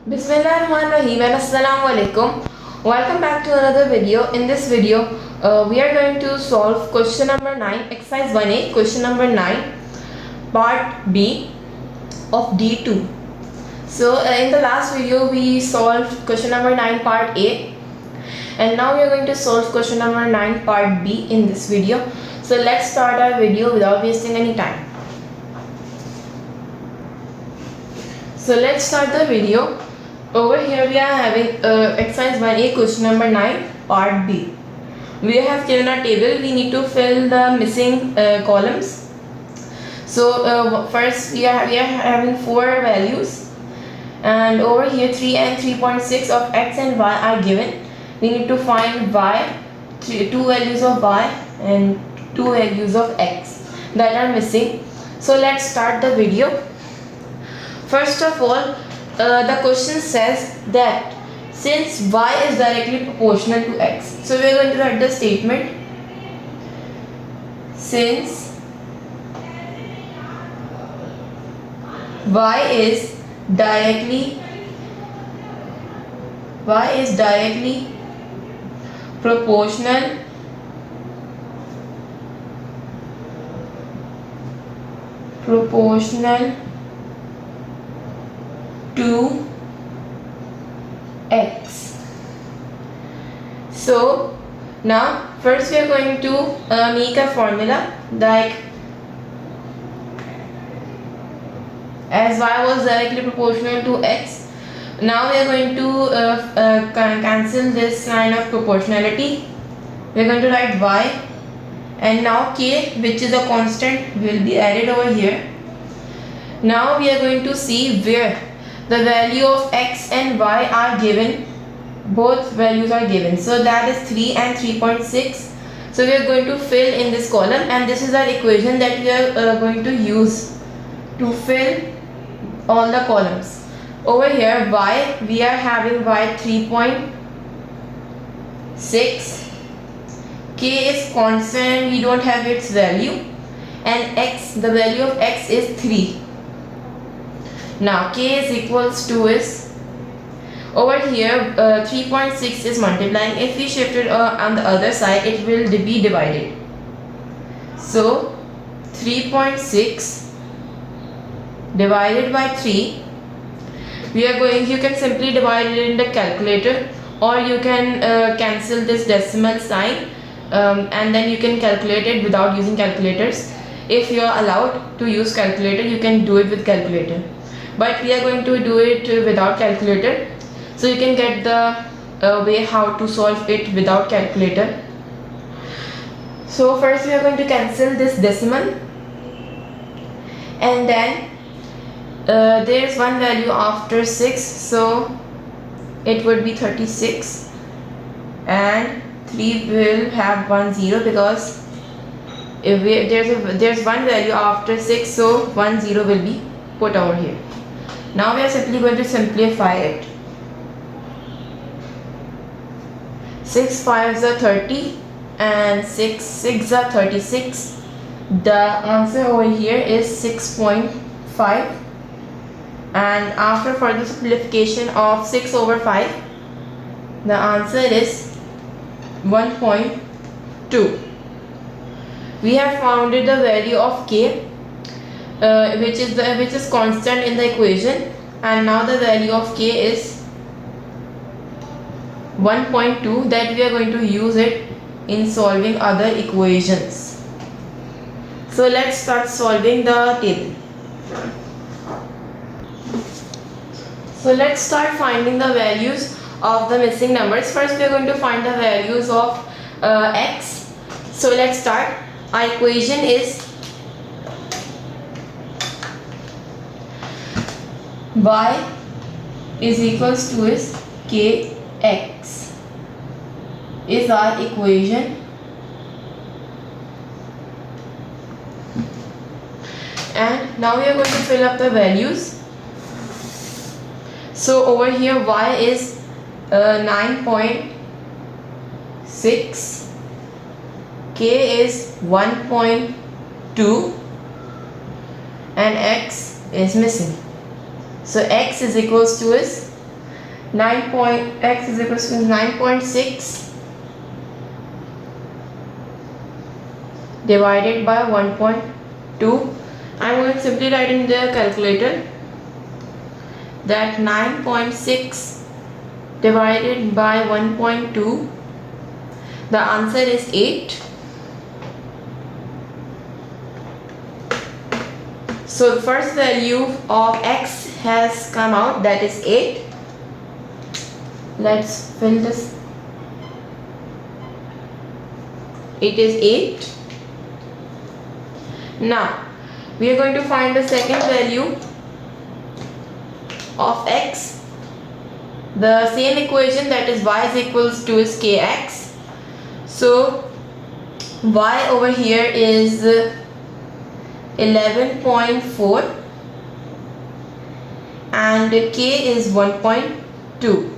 Bismillahirrahmanirrahim and Assalamu alaikum. Welcome back to another video. In this video, we are going to solve question number 9, exercise 1A, question number 9, part B of D2. So, in the last video, we solved question number 9, part A, and now we are going to solve question number 9, part B in this video. So, let's start our video without wasting any time. So, let's start the video. Over here we are having exercise 1A, question number 9, part B. We have given a table. We need to fill the missing columns. So first we are having 4 values, and over here 3 and 3.6 of x and y are given. We need to find y, 2 values of y and 2 values of x that are missing. So let's start the video. First of all, the question says that since y is directly proportional to x, so we are going to write the statement: since y is directly proportional to x. So now first we are going to make a formula, like as y was directly proportional to x, now we are going to cancel this line of proportionality. We are going to write y, and now k, which is a constant, will be added over here. Now we are going to see where the value of x and y are given. Both values are given, so that is 3 and 3.6. so we are going to fill in this column, and this is our equation that we are going to use to fill all the columns. Over here y, we are having y 3.6, k is constant, we don't have its value, and x, the value of x is 3. Now k is equals to is, over here 3.6 is multiplying. If we shift it on the other side, it will be divided. So 3.6 divided by 3, we are going, you can simply divide it in the calculator, or you can cancel this decimal sign, and then you can calculate it without using calculators. If you are allowed to use calculator, you can do it with calculator, but we are going to do it without calculator, so you can get the way how to solve it without calculator. So first we are going to cancel this decimal, and then there is one value after 6, so it would be 36, and 3 will have 1 0, because if there's one value after 6, so 1 0 will be put over here. Now we are simply going to simplify it. 6 5s are 30 and 6 6s are 36. The answer over here is 6.5, and after further simplification of 6 over 5, the answer is 1.2. We have founded the value of k, which is constant in the equation, and now the value of k is 1.2, that we are going to use it in solving other equations. So let's start solving the table. So let's start finding the values of the missing numbers. First we are going to find the values of x. So let's start. Our equation is y is equals to is kx is our equation, and now we are going to fill up the values. So over here y is 9.6, k is 1.2, and x is missing. So x is equals to is X is equals to 9.6 divided by 1.2. I'm going to simply write in the calculator that 9.6 divided by 1.2, the answer is 8. So the first value of x has come out, that is 8. Let's fill this. It is 8. Now we are going to find the second value of x. The same equation, that is y is equals to is kx. So y over here is 11.4 and k is 1.2.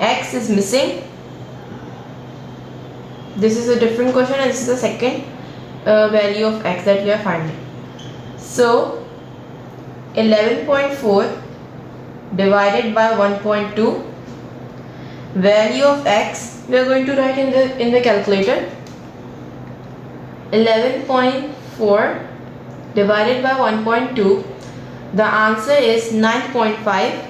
X is missing. This is a different question and this is the second value of x that we are finding. So 11.4 divided by 1.2, value of x we are going to write in the calculator. 11.4 divided by 1.2, the answer is 9.5.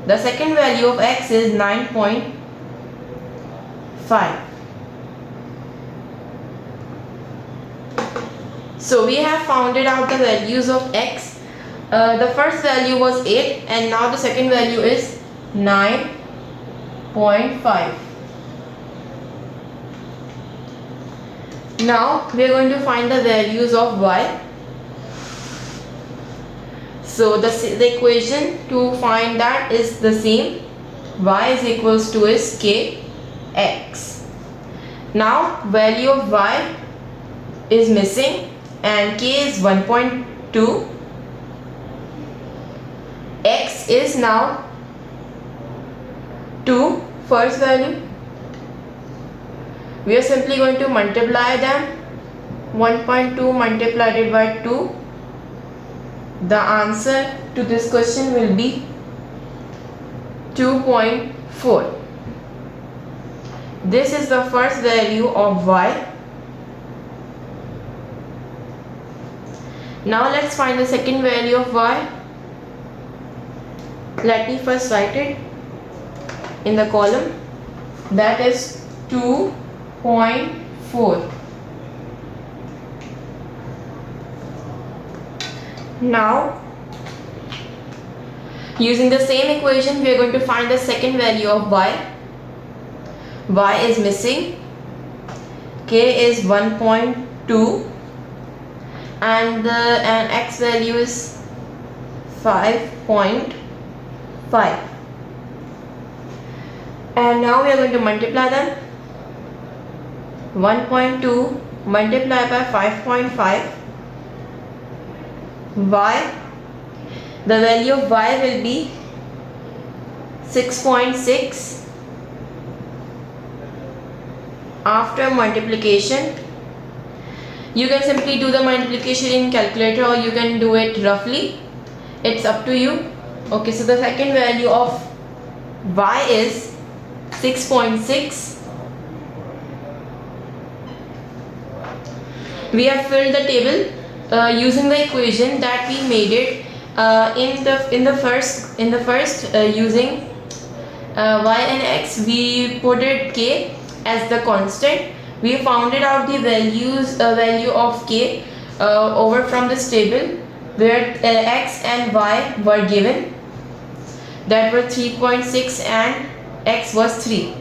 The second value of x is 9.5. So we have found out the values of x. The first value was 8 and now the second value is 9.5. Now we are going to find the values of y. So the equation to find that is the same. Y is equals to is kx. Now value of y is missing and k is 1.2. X is now 2, first value. We are simply going to multiply them. 1.2 multiplied by 2. The answer to this question will be 2.4. This is the first value of y. Now let's find the second value of y. Let me first write it in the column. That is 2.4. Now using the same equation we are going to find the second value of y. Y is missing, k is 1.2 and x value is 5.5. And now we are going to multiply them. 1.2 multiplied by 5.5. Y, the value of y will be 6.6. After multiplication, you can simply do the multiplication in calculator or you can do it roughly. It's up to you. Okay, so the second value of y is 6.6. We have filled the table using the equation that we made it in the first using y and x. We put it k as the constant. We found out the value of k over from this table where x and y were given, that were 3.6 and x was 3.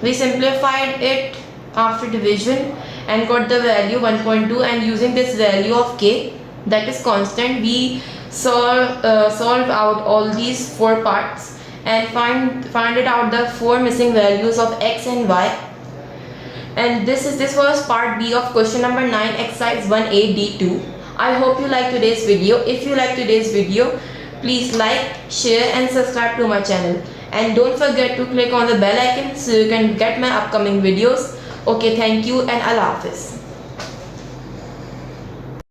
We simplified it after division and got the value 1.2, and using this value of k, that is constant, we solve out all these 4 parts and find out the 4 missing values of x and y. And this was part B of question number 9, exercise 1A D2. I hope you like today's video. If you like today's video, please like, share and subscribe to my channel. And don't forget to click on the bell icon so you can get my upcoming videos. Okay, thank you and Allah Hafiz.